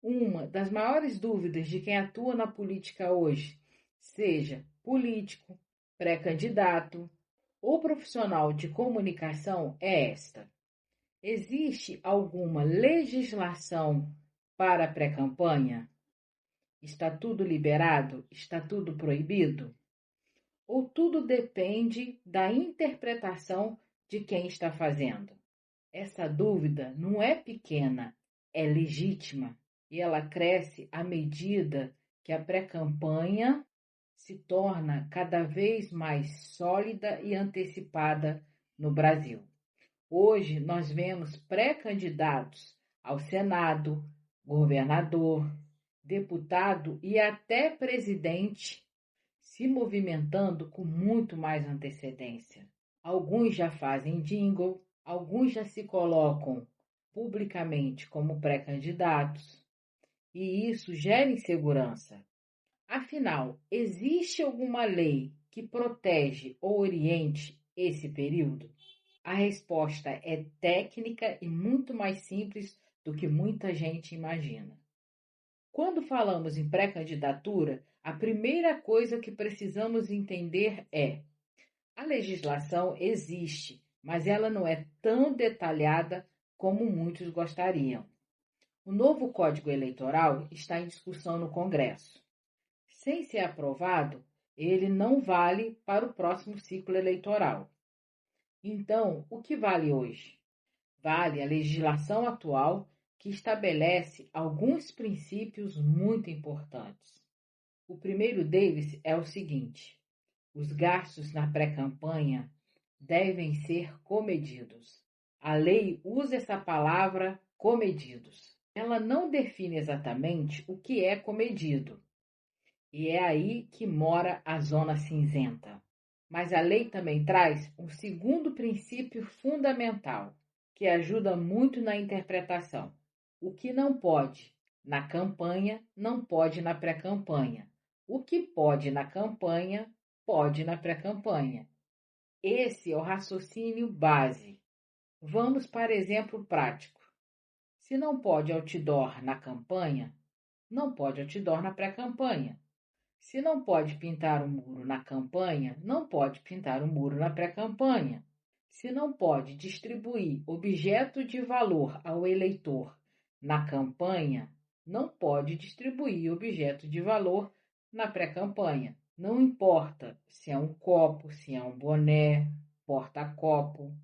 Uma das maiores dúvidas de quem atua na política hoje, seja político, pré-candidato ou profissional de comunicação, é esta: existe alguma legislação para a pré-campanha? Está tudo liberado? Está tudo proibido? Ou tudo depende da interpretação de quem está fazendo? Essa dúvida não é pequena, é legítima e ela cresce à medida que a pré-campanha se torna cada vez mais sólida e antecipada no Brasil. Hoje nós vemos pré-candidatos ao Senado, governador, deputado e até presidente se movimentando com muito mais antecedência. Alguns já fazem jingle, alguns já se colocam publicamente como pré-candidatos, e isso gera insegurança. Afinal, existe alguma lei que protege ou oriente esse período? A resposta é técnica e muito mais simples do que muita gente imagina. Quando falamos em pré-candidatura, a primeira coisa que precisamos entender é: a legislação existe, mas ela não é tão detalhada como muitos gostariam. O novo Código Eleitoral está em discussão no Congresso. Sem ser aprovado, ele não vale para o próximo ciclo eleitoral. Então, o que vale hoje? Vale a legislação atual, que estabelece alguns princípios muito importantes. O primeiro deles é o seguinte: os gastos na pré-campanha devem ser comedidos. A lei usa essa palavra comedidos. Ela não define exatamente o que é comedido. E é aí que mora a zona cinzenta. Mas a lei também traz um segundo princípio fundamental, que ajuda muito na interpretação. O que não pode na campanha, não pode na pré-campanha. O que pode na campanha, pode na pré-campanha. Esse é o raciocínio base. Vamos para exemplo prático. Se não pode outdoor na campanha, não pode outdoor na pré-campanha. Se não pode pintar o muro na campanha, não pode pintar o muro na pré-campanha. Se não pode distribuir objeto de valor ao eleitor na campanha, não pode distribuir objeto de valor na pré-campanha. Não importa se é um copo, se é um boné, porta-copo.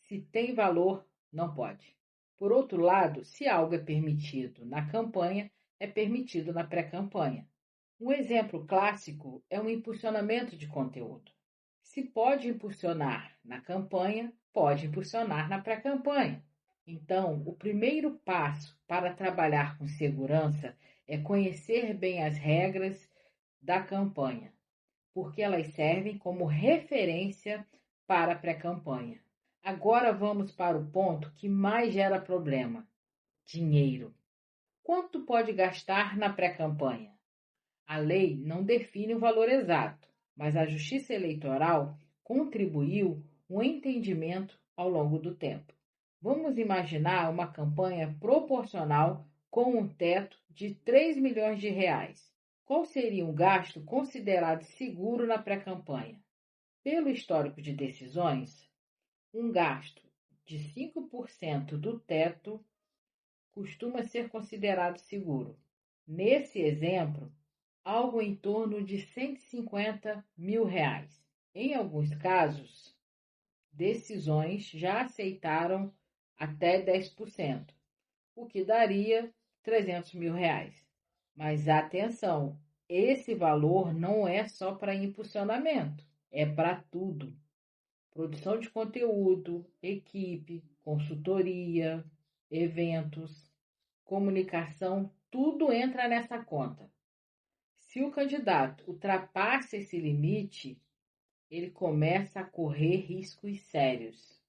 Se tem valor, não pode. Por outro lado, se algo é permitido na campanha, é permitido na pré-campanha. Um exemplo clássico é o impulsionamento de conteúdo. Se pode impulsionar na campanha, pode impulsionar na pré-campanha. Então, o primeiro passo para trabalhar com segurança é conhecer bem as regras da campanha, porque elas servem como referência para a pré-campanha. Agora vamos para o ponto que mais gera problema: dinheiro. Quanto pode gastar na pré-campanha? A lei não define o valor exato, mas a Justiça Eleitoral contribuiu um entendimento ao longo do tempo. Vamos imaginar uma campanha proporcional com um teto de 3 milhões de reais. Qual seria um gasto considerado seguro na pré-campanha? Pelo histórico de decisões, um gasto de 5% do teto costuma ser considerado seguro. Nesse exemplo, algo em torno de 150 mil reais. Em alguns casos, decisões já aceitaram até 10%, o que daria 300 mil reais. Mas atenção, esse valor não é só para impulsionamento, é para tudo. Produção de conteúdo, equipe, consultoria, eventos, comunicação, tudo entra nessa conta. Se o candidato ultrapassa esse limite, ele começa a correr riscos sérios.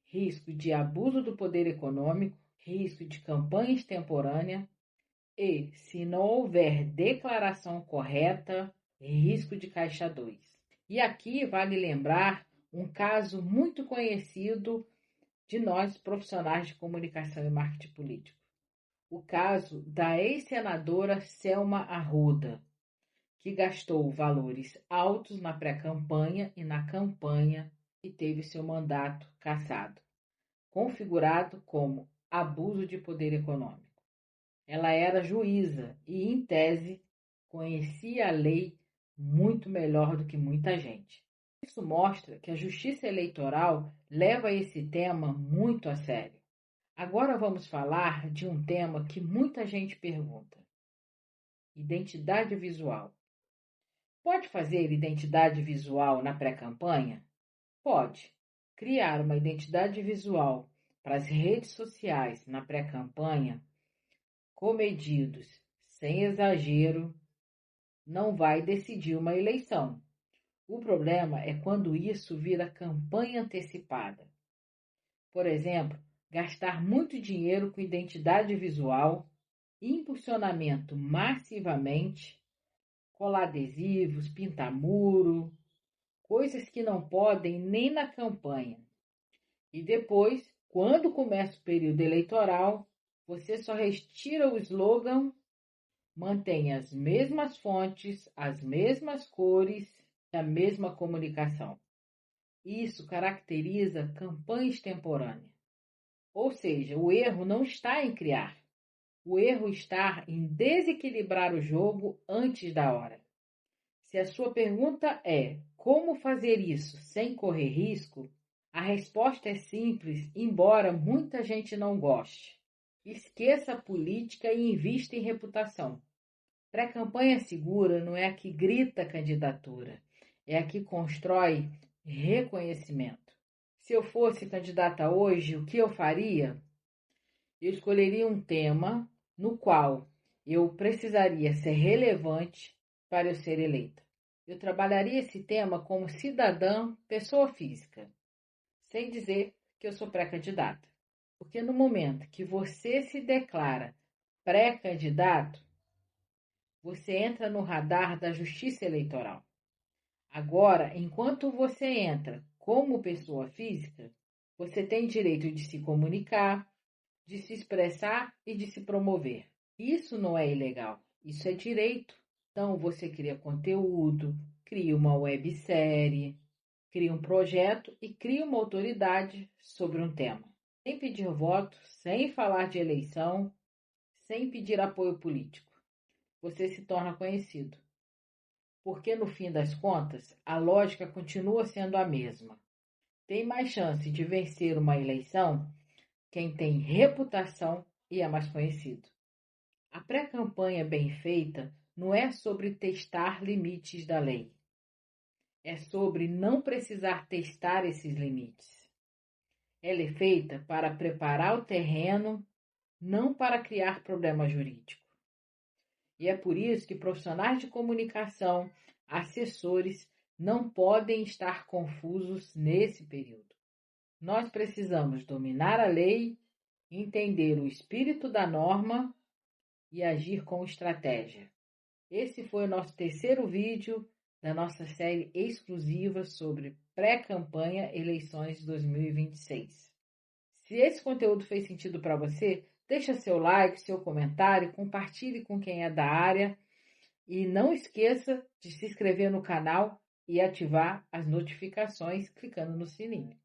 Risco de abuso do poder econômico, risco de campanha extemporânea e, se não houver declaração correta, risco de caixa 2. E aqui vale lembrar um caso muito conhecido de nós profissionais de comunicação e marketing político. o caso da ex-senadora Selma Arruda, que gastou valores altos na pré-campanha e na campanha e teve seu mandato cassado, configurado como abuso de poder econômico. Ela era juíza e, em tese, conhecia a lei muito melhor do que muita gente. Isso mostra que a justiça eleitoral leva esse tema muito a sério. Agora vamos falar de um tema que muita gente pergunta: identidade visual. Pode fazer identidade visual na pré-campanha? Pode. Criar uma identidade visual para as redes sociais na pré-campanha, comedidos, sem exagero, não vai decidir uma eleição. O problema é quando isso vira campanha antecipada. Por exemplo, gastar muito dinheiro com identidade visual, impulsionamento massivamente, colar adesivos, pintar muro, coisas que não podem nem na campanha. E depois, quando começa o período eleitoral, você só retira o slogan, mantém as mesmas fontes, as mesmas cores e a mesma comunicação. Isso caracteriza campanha extemporânea. Ou seja, o erro não está em criar. O erro está em desequilibrar o jogo antes da hora. Se a sua pergunta é como fazer isso sem correr risco, a resposta é simples, embora muita gente não goste. Esqueça a política e invista em reputação. Pré-campanha segura não é a que grita candidatura, é a que constrói reconhecimento. Se eu fosse candidata hoje, o que eu faria? Eu escolheria um tema no qual eu precisaria ser relevante para eu ser eleita. Eu trabalharia esse tema como cidadã, pessoa física, sem dizer que eu sou pré-candidata. Porque no momento que você se declara pré-candidato, você entra no radar da Justiça Eleitoral. Agora, enquanto você entra como pessoa física, você tem direito de se comunicar, de se expressar e de se promover. Isso não é ilegal, isso é direito. Então, você cria conteúdo, cria uma websérie, cria um projeto e cria uma autoridade sobre um tema. Sem pedir voto, sem falar de eleição, sem pedir apoio político. Você se torna conhecido. Porque, no fim das contas, a lógica continua sendo a mesma. Tem mais chance de vencer uma eleição quem tem reputação e é mais conhecido. A pré-campanha bem feita não é sobre testar limites da lei. É sobre não precisar testar esses limites. Ela é feita para preparar o terreno, não para criar problema jurídico. E é por isso que profissionais de comunicação, assessores, não podem estar confusos nesse período. Nós precisamos dominar a lei, entender o espírito da norma e agir com estratégia. Esse foi o nosso terceiro vídeo da nossa série exclusiva sobre pré-campanha eleições 2026. Se esse conteúdo fez sentido para você, deixa seu like, seu comentário, compartilhe com quem é da área e não esqueça de se inscrever no canal e ativar as notificações clicando no sininho.